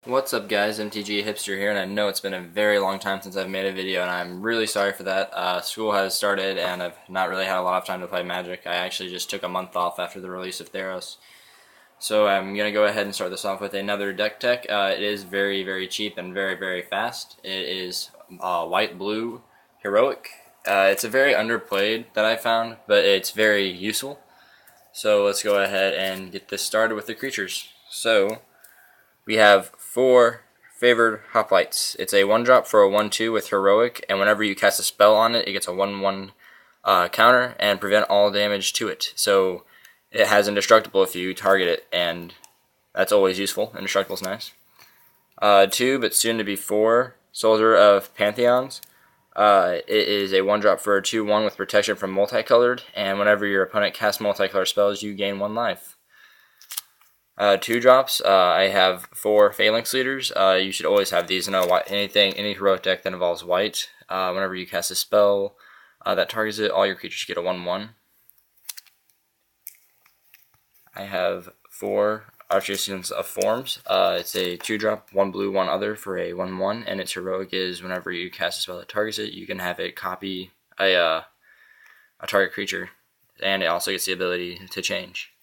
What's up guys, MTG Hipster here, and I know it's been a very long time since I've made a video, and I'm really sorry for that. School has started, and I've not really had a lot of time to play Magic. I actually just took a month off after the release of Theros. So I'm going to go ahead and start this off with another deck tech. It is very, very cheap and very, very fast. It is white-blue Heroic. It's a very underplayed that I found, but it's very useful. So let's go ahead and get this started with the creatures. So we have 4 favored hoplites. It's a 1-drop for a 1/2 with Heroic, and whenever you cast a spell on it, it gets a 1/1 counter and prevent all damage to it. So it has Indestructible if you target it, and that's always useful. Indestructible's nice. 2, but soon to be 4, Soldier of Pantheons. It is a 1-drop for a 2/1 with protection from multicolored, and whenever your opponent casts multicolored spells, you gain 1 life. 2 drops. I have 4 Phalanx Leaders. You should always have these in any heroic deck that involves white. Whenever you cast a spell that targets it, all your creatures get a 1/1. I have 4 Archers of Forms. It's a 2-drop, 1 blue, 1 other for a 1/1, and its heroic is whenever you cast a spell that targets it, you can have it copy a target creature, and it also gets the ability to change.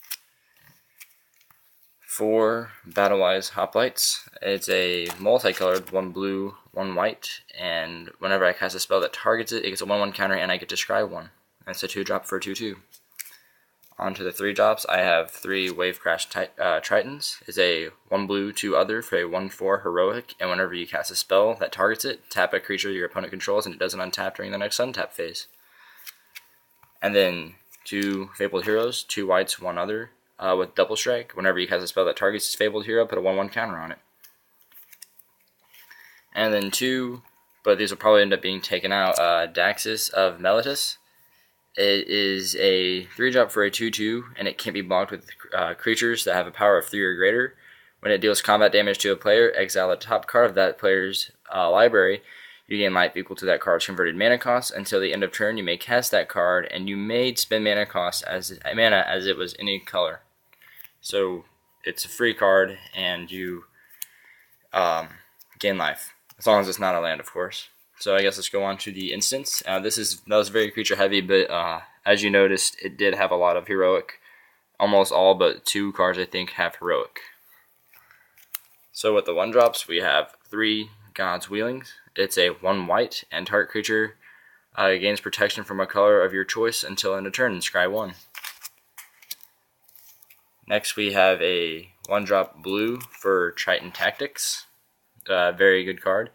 4 Battlewise Hoplites. It's a multicolored, 1 blue, 1 white, and whenever I cast a spell that targets it, it gets a 1/1 counter, and I get to scry 1. That's a 2-drop for a 2/2. On to the 3 drops, I have 3 Wave Crash Tritons. It's a 1 blue, 2 other for a 1/4 heroic, and whenever you cast a spell that targets it, tap a creature your opponent controls, and it doesn't untap during the next untap phase. And then 2 Fabled Heroes, 2 whites, 1 other, with Double Strike. Whenever you cast a spell that targets this Fabled Hero, put a 1/1 counter on it. And then 2, but these will probably end up being taken out, Daxis of Meletis. It is a 3-drop for a 2/2, and it can't be blocked with creatures that have a power of 3 or greater. When it deals combat damage to a player, exile the top card of that player's library. You gain life equal to that card's converted mana cost. Until the end of turn, you may cast that card, and you may spend mana cost as it was any color. So it's a free card, and you gain life, as long as it's not a land, of course. So I guess let's go on to the instance. That was very creature heavy, but as you noticed, it did have a lot of heroic. Almost all but 2 cards, I think, have heroic. So with the 1-drops, we have 3 God's Wheelings. It's a 1 white, and target creature gains protection from a color of your choice until end of turn, and scry 1. Next, we have a 1-drop blue for Triton Tactics. Very good card.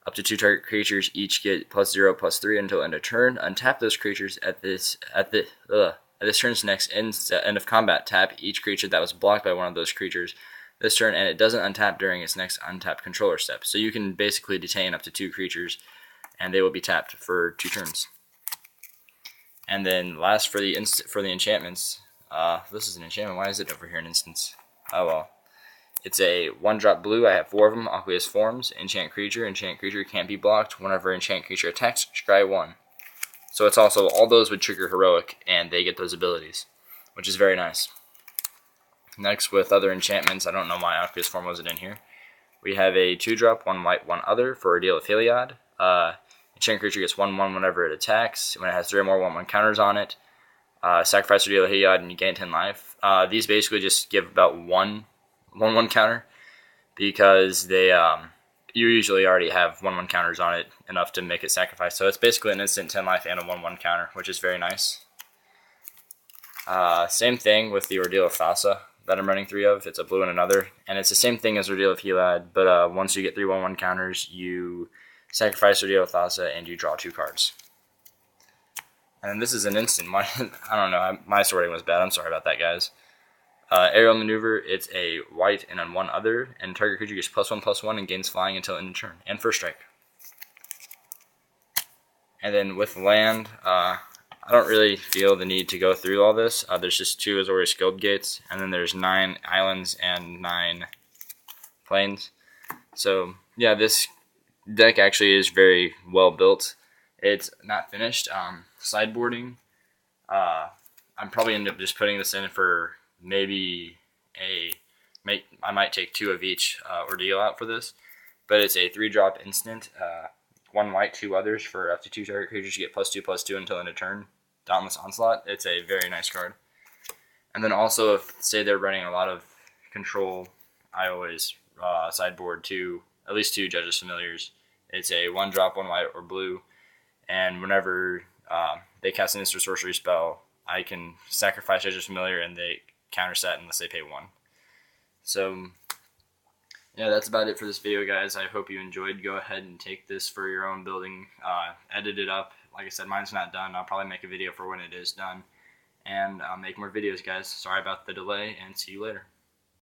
Up to 2 target creatures each get +0/+3 until end of turn. Untap those creatures at this turn's next end of combat. Tap each creature that was blocked by one of those creatures this turn, and it doesn't untap during its next untapped controller step. So you can basically detain up to 2 creatures, and they will be tapped for 2 turns. And then last for the enchantments. This is an enchantment. Why is it over here in instance? Oh well. It's a 1-drop blue. I have 4 of them. Aqueous Forms. Enchant creature. Enchant creature can't be blocked. Whenever enchant creature attacks, scry 1. So it's also, all those would trigger heroic, and they get those abilities, which is very nice. Next, with other enchantments, I don't know why Aqueous Form wasn't in here. We have a 2-drop, 1 white, 1 other for Ordeal of Heliod. Enchant creature gets 1/1 whenever it attacks. When it has 3 or more 1/1 counters on it, sacrifice Ordeal of Heliod and you gain 10 life. These basically just give about 1/1 counter, because they you usually already have 1/1 counters on it enough to make it sacrifice. So it's basically an instant 10 life and a 1/1 counter, which is very nice. Same thing with the Ordeal of Thassa that I'm running 3 of. It's a blue and another, and it's the same thing as Ordeal of Heliod, but once you get 3 1/1 counters, you sacrifice Ordeal of Thassa and you draw 2 cards. And this is an instant. I don't know. My sorting was bad. I'm sorry about that, guys. Aerial Maneuver, it's a white and on 1 other, and target creature gets +1/+1 and gains flying until end of turn, and first strike. And then with land, I don't really feel the need to go through all this. There's just 2 Azorius Skilled Gates, and then there's 9 islands and 9 plains. So yeah, this deck actually is very well built. It's not finished. Sideboarding, I'm probably end up just putting this in for maybe a I might take 2 of each ordeal out for this. But it's a 3-drop instant. 1 white, 2 others for up to 2 target creatures. You get +2/+2 until end of turn. Dauntless Onslaught. It's a very nice card. And then also, if say they're running a lot of control, I always sideboard at least 2 Judge's Familiars. It's a 1-drop, 1 white or blue, and whenever they cast an instant sorcery spell, I can sacrifice Judge's Familiar and they counter set unless they pay 1. So yeah, that's about it for this video, guys. I hope you enjoyed. Go ahead and take this for your own building. Edit it up. Like I said, mine's not done. I'll probably make a video for when it is done. And I'll make more videos, guys. Sorry about the delay, and see you later.